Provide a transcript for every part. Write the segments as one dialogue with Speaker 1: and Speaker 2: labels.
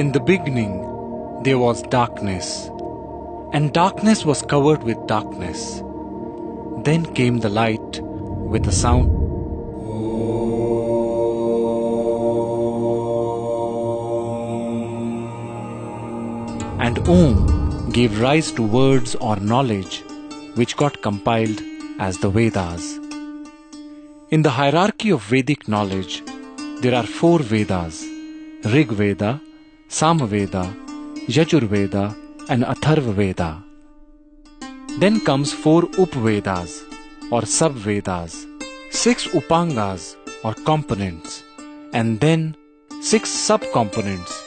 Speaker 1: In the beginning, there was darkness, and darkness was covered with darkness. Then came the light with a sound. And Om gave rise to words or knowledge which got compiled as the Vedas. In the hierarchy of Vedic knowledge, there are 4 Vedas: Rig Veda, Samaveda, Yajurveda and Atharva Veda. Then comes 4 Upvedas or Sub-Vedas, 6 Upangas or components, and then 6 sub-components,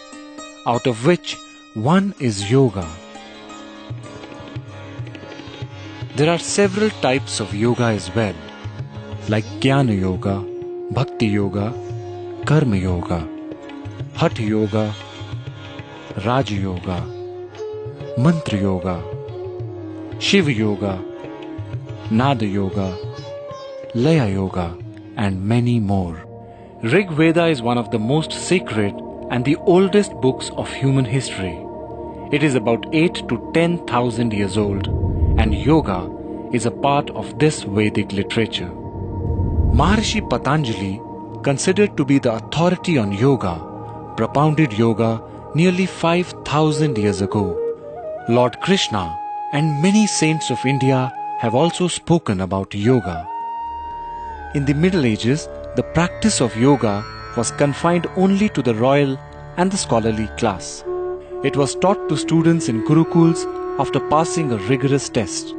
Speaker 1: out of which 1 is Yoga. There are several types of yoga as well, like Jnana Yoga, Bhakti Yoga, Karma Yoga, Hatha Yoga, Raja Yoga, Mantra Yoga, Shiva Yoga, Nada Yoga, Laya Yoga, and many more. Rig Veda is one of the most sacred and the oldest books of human history. It is about 8 to 10,000 years old, and yoga is a part of this Vedic literature. Maharishi Patanjali, considered to be the authority on yoga, propounded yoga nearly 5,000 years ago. Lord Krishna and many saints of India have also spoken about yoga. In the Middle Ages, the practice of yoga was confined only to the royal and the scholarly class. It was taught to students in gurukuls after passing a rigorous test.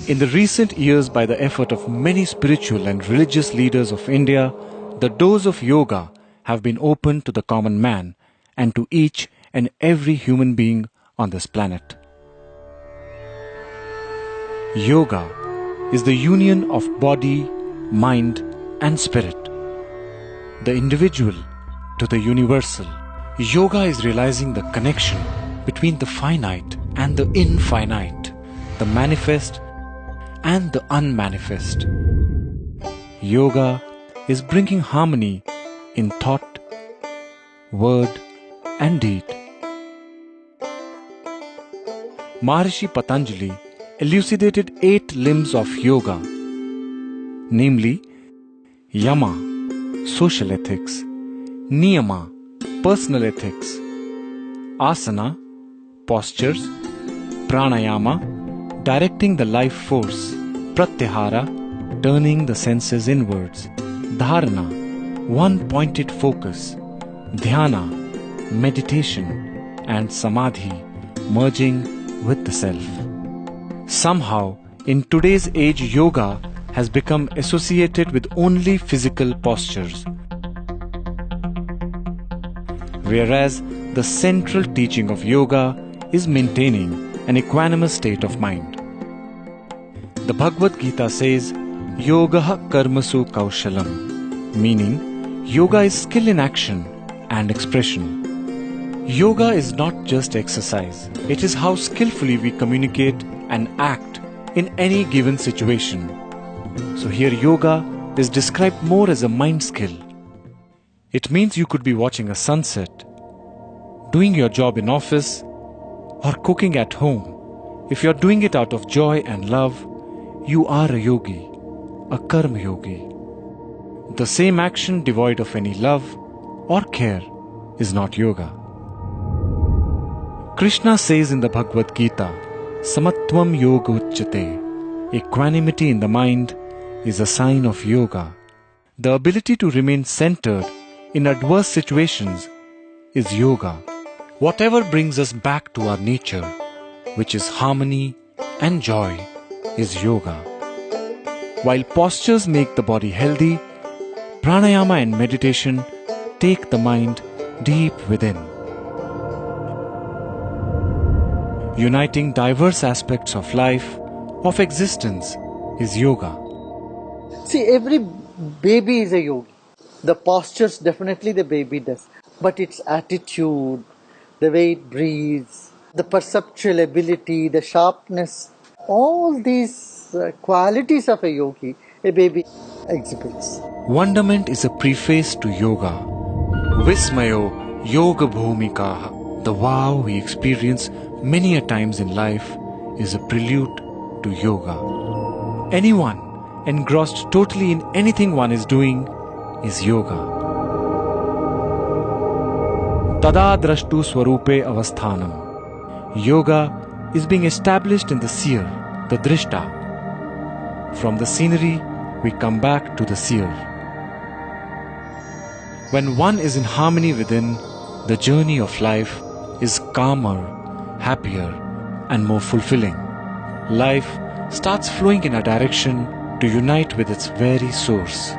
Speaker 1: In the recent years, by the effort of many spiritual and religious leaders of India, the doors of yoga have been opened to the common man and to each and every human being on this planet. Yoga is the union of body, mind, and spirit. The individual to the universal. Yoga is realizing the connection between the finite and the infinite, the manifest and the unmanifest. Yoga is bringing harmony in thought, word, and deed. Maharishi Patanjali elucidated 8 limbs of yoga, namely Yama, social ethics; Niyama, personal ethics; Asana, postures; Pranayama, directing the life force; Pratyahara, turning the senses inwards; Dharana, one-pointed focus; Dhyana, meditation; and Samadhi, merging with the self. Somehow, in today's age, yoga has become associated with only physical postures, whereas the central teaching of yoga is maintaining an equanimous state of mind. The Bhagavad Gita says, Yogaha karmasu kaushalam, meaning yoga is skill in action and expression. Yoga is not just exercise, it is how skillfully we communicate and act in any given situation. So here yoga is described more as a mind skill. It means you could be watching a sunset, doing your job in office, or cooking at home. If you are doing it out of joy and love, you are a yogi, a karma yogi. The same action devoid of any love or care is not yoga. Krishna says in the Bhagavad Gita, Samatvam yoga uchyate. Equanimity in the mind is a sign of yoga. The ability to remain centered in adverse situations is yoga. Whatever brings us back to our nature, which is harmony and joy, is yoga. While postures make the body healthy, pranayama and meditation take the mind deep within. Uniting diverse aspects of life, of existence, is yoga.
Speaker 2: See, every baby is a yogi. The postures definitely the baby does. But its attitude, the way it breathes, the perceptual ability, the sharpness, all these qualities of a yogi, a baby exhibits.
Speaker 1: Wonderment is a preface to yoga. Vismayo Yoga Bhumikaha. The wow we experience many a times in life is a prelude to yoga. Anyone engrossed totally in anything one is doing is yoga. Tada drashtu swarupe avasthanam. Yoga is being established in the seer, the drishta. From the scenery, we come back to the seer. When one is in harmony within, the journey of life is calmer, happier, and more fulfilling. Life starts flowing in a direction to unite with its very source.